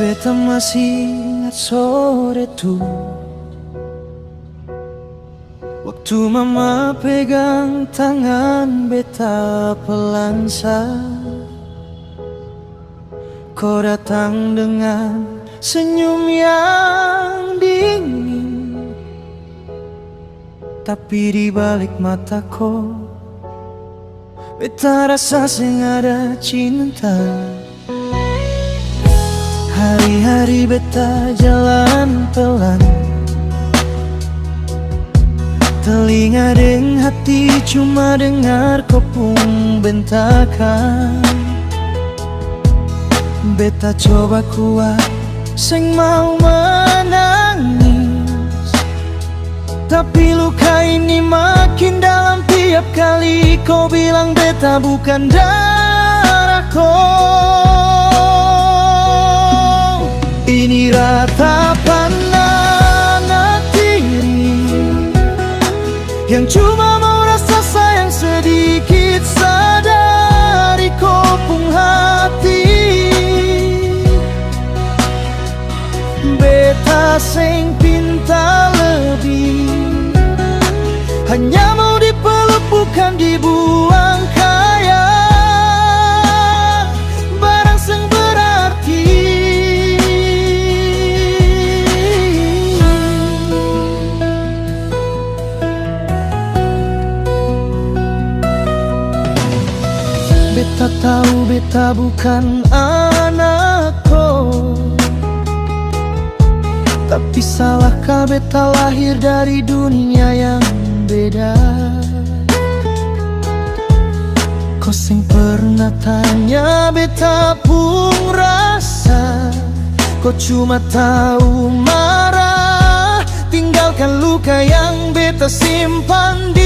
Beta masih ingat sore tuh, waktu mama pegang tangan beta pelansa. Kau datang dengan senyum yang dingin, tapi di balik mataku beta rasa sing ada cinta. Hari-hari beta jalan pelan, telinga deng hati cuma dengar kopung bentakan. Beta coba kuat, seng mau menangis, tapi luka ini makin dalam tiap kali kau bilang beta bukan darahku. Ini ratapan anak tiri yang cuma mau rasa sayang sedikit sadari kopung hati. Beta seng pinta lebih, hanya mau dipeluk bukan dibuang kaya barang seng berarti. Beta tahu beta bukan anakku, tapi salahkah beta lahir dari dunia yang beda? Kau sing pernah tanya beta pun rasa, kau cuma tahu marah, tinggalkan luka yang beta simpan di